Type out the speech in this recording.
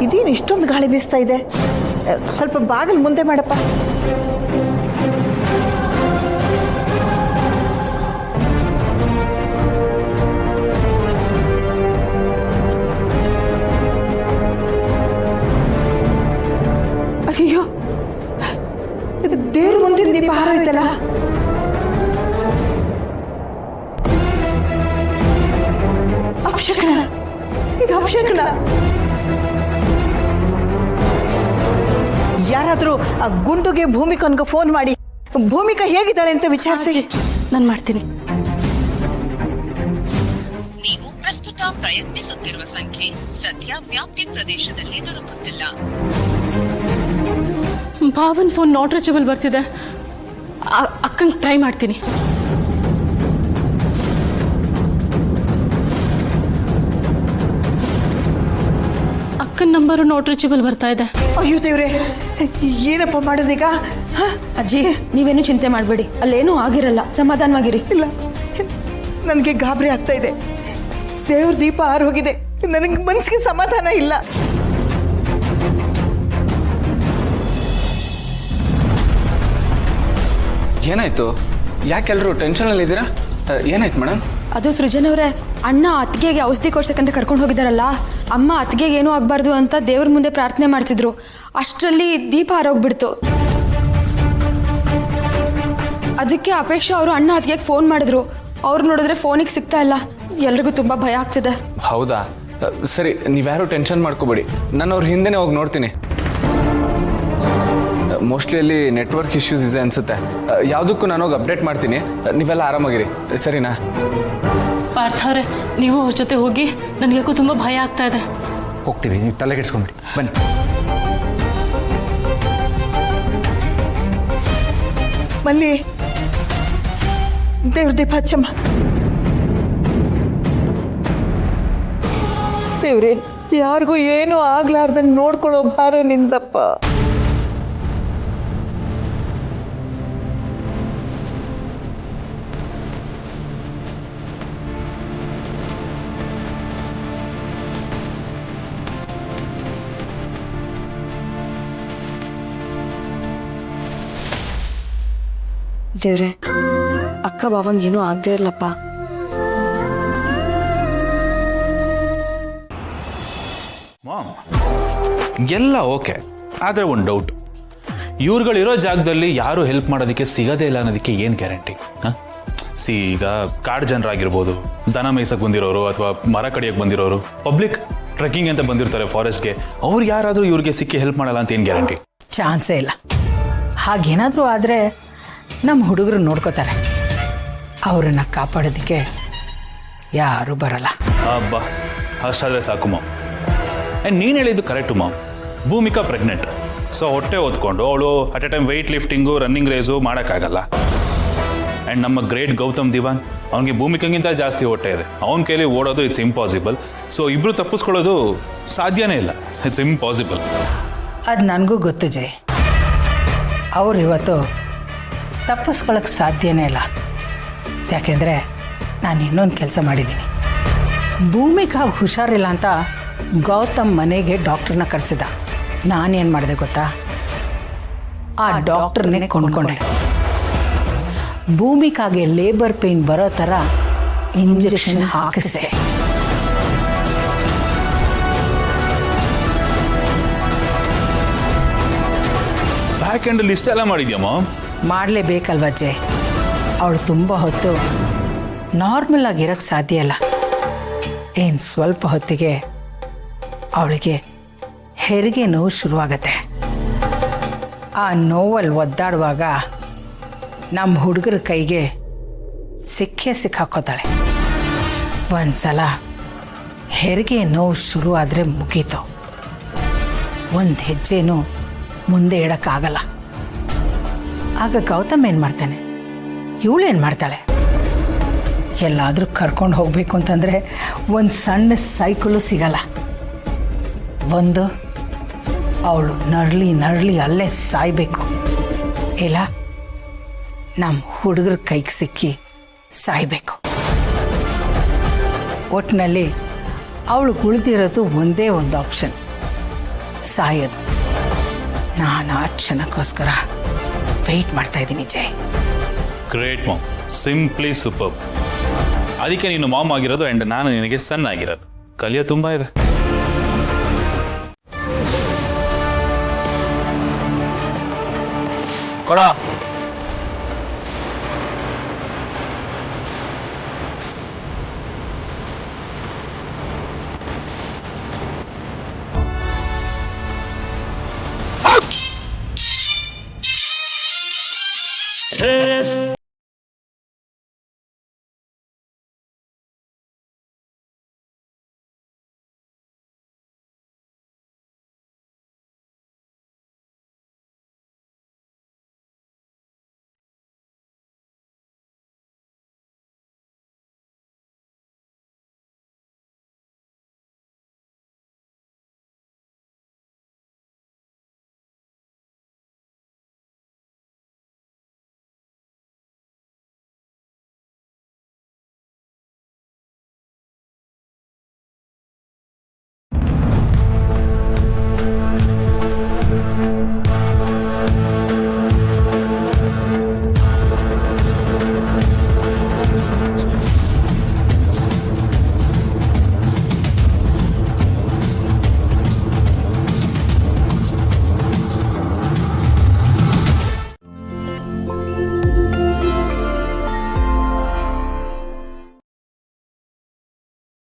ಇದೇನು ಇಷ್ಟೊಂದು ಗಾಳಿ ಬೀಸ್ತಾ ಇದೆ? ಸ್ವಲ್ಪ ಬಾಗಿಲು ಮುಂದೆ ಮಾಡಪ್ಪ. ಅಯ್ಯೋ, ಇದು ದೇವ್ರ ಮುಂದಿನ ದೀಪ ಹಾರೈತಲ್ಲ. ಅಪಶಕನ, ಇದು ಅಪಶಕನ. ಯಾರಾದರೂ ಆ ಗುಂಡುಗೆ ಭೂಮಿಕನ್ಗೆ ಫೋನ್ ಮಾಡಿ ಭೂಮಿಕಾ ಹೇಗಿದ್ದಾಳೆ ಅಂತ ವಿಚಾರಿಸಿ. ನಾನು ಮಾಡ್ತೀನಿ. ನೀವು ಪ್ರಸ್ತುತ ಪ್ರಯತ್ನಿಸುತ್ತಿರುವ ಸಂಖ್ಯೆ ಸದ್ಯ ವ್ಯಾಪ್ತಿ ಪ್ರದೇಶದಲ್ಲಿ ದೊರಕುತ್ತಿಲ್ಲ. ಭಾವನ್ ಫೋನ್ ನಾಟ್ ರೀಚಬಲ್ ಬರ್ತಿದೆ. ಅಕ್ಕಂಗೆ ಟ್ರೈ ಮಾಡ್ತೀನಿ. ಅಕ್ಕನ ನಂಬರು ನಾಟ್ ರೀಚಬಲ್ ಬರ್ತಾ ಇದೆ. ಅಯ್ಯೋ ದೇವ್ರೆ, ಏನಪ್ಪ ಮಾಡೋದೀಗ? ಅಜ್ಜಿ, ನೀವೇನು ಚಿಂತೆ ಮಾಡಬೇಡಿ, ಅಲ್ಲೇನೂ ಆಗಿರಲ್ಲ, ಸಮಾಧಾನವಾಗಿರಿ. ಇಲ್ಲ, ನನಗೆ ಗಾಬರಿ ಆಗ್ತಾ ಇದೆ. ದೇವ್ರ ದೀಪ ಆರೋಗಿದೆ, ನನಗೆ ಮನಸ್ಸಿಗೆ ಸಮಾಧಾನ ಇಲ್ಲ. ಏನಾಯ್ತು? ಯಾಕೆಲ್ಲರೂ ಟೆನ್ಷನಲ್ಲಿ ಇದ್ದೀರಾ? ಏನಾಯ್ತು ಮೇಡಮ್? ಅದು ಸೃಜನ್ ಅವರೇ, ಅಣ್ಣ ಅತ್ತಿಗೆಗೆ ಔಷಧಿ ಕೊಡ್ಸಕ್ಕಂತ ಕರ್ಕೊಂಡು ಹೋಗಿದಾರಲ್ಲ, ಅಮ್ಮ ಅತ್ತಿಗೆಗೆ ಏನೂ ಆಗಬಾರ್ದು ಅಂತ ದೇವ್ರ ಮುಂದೆ ಪ್ರಾರ್ಥನೆ ಮಾಡ್ತಿದ್ರು. ಅಷ್ಟರಲ್ಲಿ ದೀಪ ಆರೋಗ್ಬಿಡ್ತು. ಅದಕ್ಕೆ ಅಪೇಕ್ಷಾ ಅವರು ಅಣ್ಣ ಅತ್ತಿಗೆಗೆ ಫೋನ್ ಮಾಡಿದ್ರು. ಅವ್ರು ನೋಡಿದ್ರೆ ಫೋನಿಗೆ ಸಿಗ್ತಾ ಇಲ್ಲ. ಎಲ್ರಿಗೂ ತುಂಬ ಭಯ ಆಗ್ತಿದೆ. ಹೌದಾ? ಸರಿ, ನೀವ್ಯಾರು ಟೆನ್ಷನ್ ಮಾಡ್ಕೋಬೇಡಿ, ನಾನು ಅವ್ರ ಹಿಂದೆನೇ ಹೋಗಿ ನೋಡ್ತೀನಿ. ಮೋಸ್ಟ್ಲಿ ಅಲ್ಲಿ ನೆಟ್ವರ್ಕ್ ಇಶ್ಯೂಸ್ ಇದೆ ಅನ್ಸುತ್ತೆ. ಯಾವುದಕ್ಕೂ ನಾನು ಹೋಗಿ ಅಪ್ಡೇಟ್ ಮಾಡ್ತೀನಿ. ನೀವೆಲ್ಲ ಆರಾಮಾಗಿರಿ, ಸರಿನಾ? ಪಾರ್ಥ ಅವರೇ, ನೀವು ಅವ್ರ ಜೊತೆ ಹೋಗಿ. ನನಗೆ ತುಂಬ ಭಯ ಆಗ್ತಾ ಇದೆ. ಹೋಗ್ತೀವಿ, ನೀವು ತಲೆ ಕೆಡಿಸ್ಕೊಂಬಿಡಿ, ಬನ್ನಿ. ಮಲ್ಲಿ, ದೇವ್ರ ದೀಪ ಹಚ್ಚಮ್ಮ. ದೇವ್ರೆ, ಯಾರಿಗೂ ಏನೂ ಆಗ್ಲಾರ್ದಂಗೆ ನೋಡ್ಕೊಳ್ಳೋ ಭಾರ ನಿಂದಪ್ಪ. ದೇವ್ರೆ, ಅಕ್ಕ ಬಾವಂಗೇನೂ ಆಗದೆ ಇರಲಪ್ಪ. ಮಾಮ್, ಎಲ್ಲ ಓಕೆ, ಆದರೆ ಒಂದು ಡೌಟ್. ಇವ್ರುಗಳಿರೋ ಜಾಗದಲ್ಲಿ ಯಾರು ಹೆಲ್ಪ್ ಮಾಡೋದಕ್ಕೆ ಸಿಗೋದೇ ಇಲ್ಲ ಅನ್ನೋದಕ್ಕೆ ಏನು ಗ್ಯಾರಂಟಿ? ಈಗ ಕಾಡು ಜನರಾಗಿರ್ಬೋದು, ದನ ಮೇಯ್ಸಕ್ಕೆ ಬಂದಿರೋರು ಅಥವಾ ಮರ ಕಡಿಯಕ್ಕೆ ಬಂದಿರೋರು, ಪಬ್ಲಿಕ್ ಟ್ರೆಕ್ಕಿಂಗ್ ಅಂತ ಬಂದಿರ್ತಾರೆ ಫಾರೆಸ್ಟ್ಗೆ, ಅವ್ರು ಯಾರಾದರೂ ಇವ್ರಿಗೆ ಸಿಕ್ಕಿ ಹೆಲ್ಪ್ ಮಾಡಲ್ಲ ಅಂತ ಏನು ಗ್ಯಾರಂಟಿ? ಚಾನ್ಸೇ ಇಲ್ಲ. ಹಾಗೇನಾದರೂ ಆದರೆ ನಮ್ಮ ಹುಡುಗರು ನೋಡ್ಕೋತಾರೆ. ಅವರನ್ನು ಕಾಪಾಡೋದಕ್ಕೆ ಯಾರೂ ಬರಲ್ಲ. ಅಬ್ಬಾ, ಅಷ್ಟಾದರೆ ಸಾಕು ಮಾಮ್. ಆ್ಯಂಡ್ ನೀನು ಹೇಳಿದ್ದು correct mom. Bhoomika pregnant, so ಹೊಟ್ಟೆ ಹೊತ್ಕೊಂಡು ಅವಳು at a time weight lifting, running race ಮಾಡೋಕ್ಕಾಗಲ್ಲ. ಆ್ಯಂಡ್ ನಮ್ಮ ಗ್ರೇಟ್ ಗೌತಮ್ ದಿವಾನ್, ಅವನಿಗೆ ಭೂಮಿಕಂಗಿಂತ ಜಾಸ್ತಿ ಹೊಟ್ಟೆ ಇದೆ. ಅವನ ಕೈಲಿ ಓಡೋದು ಇಟ್ಸ್ ಇಂಪಾಸಿಬಲ್. ಸೊ ಇಬ್ಬರು ತಪ್ಪಿಸ್ಕೊಳ್ಳೋದು ಸಾಧ್ಯನೇ ಇಲ್ಲ. It's impossible. ಅದು ನನಗೂ ಗೊತ್ತು ಜೈ. ಅವ್ರು ಇವತ್ತು ತಪ್ಪಿಸ್ಕೊಳ್ಳೋಕ್ಕೆ ಸಾಧ್ಯನೇ ಇಲ್ಲ. ಯಾಕೆಂದರೆ ನಾನು ಇನ್ನೊಂದು ಕೆಲಸ ಮಾಡಿದ್ದೀನಿ. ಭೂಮಿಕಾಗ ಹುಷಾರಿಲ್ಲ ಅಂತ ಗೌತಮ್ ಮನೆಗೆ ಡಾಕ್ಟ್ರನ್ನ ಕರೆಸಿದ. ನಾನೇನು ಮಾಡಿದೆ ಗೊತ್ತಾ? ಆ ಡಾಕ್ಟ್ರನ್ನೇ ಕೊಂಡ್ಕೊಂಡೆ. ಭೂಮಿಕಾಗೆ ಲೇಬರ್ ಪೇಯ್ನ್ ಬರೋ ಥರ ಇಂಜೆಕ್ಷನ್ ಹಾಕಿಸಿದೆ. ಬ್ಯಾಕ್ ಎಂಡಲ್ಲಿ ಇಷ್ಟೆಲ್ಲ ಮಾಡಿದ್ಯಮ್ಮ? ಮಾಡಲೇಬೇಕಲ್ವ ಅಜ್ಜೆ. ಅವಳು ತುಂಬ ಹೊತ್ತು ನಾರ್ಮಲ್ ಆಗಿರೋಕ್ಕೆ ಸಾಧ್ಯ ಇಲ್ಲ. ಏನು ಸ್ವಲ್ಪ ಹೊತ್ತಿಗೆ ಅವಳಿಗೆ ಹೆರಿಗೆ ನೋವು ಶುರುವಾಗತ್ತೆ. ಆ ನೋವಲ್ಲಿ ಒದ್ದಾಡುವಾಗ ನಮ್ಮ ಹುಡುಗರ ಕೈಗೆ ಸಿಕ್ಕಾಕೋತಾಳೆ. ಒಂದ್ಸಲ ಹೆರಿಗೆ ನೋವು ಶುರುವಾದರೆ ಮುಗೀತು. ಒಂದು ಹೆಜ್ಜೆನೂ ಮುಂದೆ ಇಡೋಕ್ಕಾಗಲ್ಲ. ಆಗ ಗೌತಮ್ ಏನು ಮಾಡ್ತಾನೆ, ಇವಳೇನು ಮಾಡ್ತಾಳೆ? ಎಲ್ಲಾದರೂ ಕರ್ಕೊಂಡು ಹೋಗಬೇಕು ಅಂತಂದರೆ ಒಂದು ಸಣ್ಣ ಸೈಕಲು ಸಿಗಲ್ಲ. ಒಂದು ಅವಳು ನರಳಿ ಅಲ್ಲೇ ಸಾಯಬೇಕು, ಇಲ್ಲ ನಮ್ಮ ಹುಡುಗರ ಕೈಗೆ ಸಿಕ್ಕಿ ಸಾಯಬೇಕು. ಒಟ್ಟಿನಲ್ಲಿ ಅವಳು ಉಳಿದಿರೋದು ಒಂದೇ ಒಂದು ಆಪ್ಷನ್, ಸಾಯೋದು. ನಾನು ಆ ಕ್ಷಣಕ್ಕೋಸ್ಕರ ವೆಯ್ಟ್ ಮಾಡ್ತಾ ಇದ್ದೀನಿ Jai. Great mom, simply super. ಅದಕ್ಕೆ ನೀನು ಮಾಮ್ ಆಗಿರೋದು ಆ್ಯಂಡ್ ನಾನು ನಿನಗೆ ಸನ್ ಆಗಿರೋದು. ಕಲಿಯೋ ತುಂಬ ಇದೆ. ಕೊಡ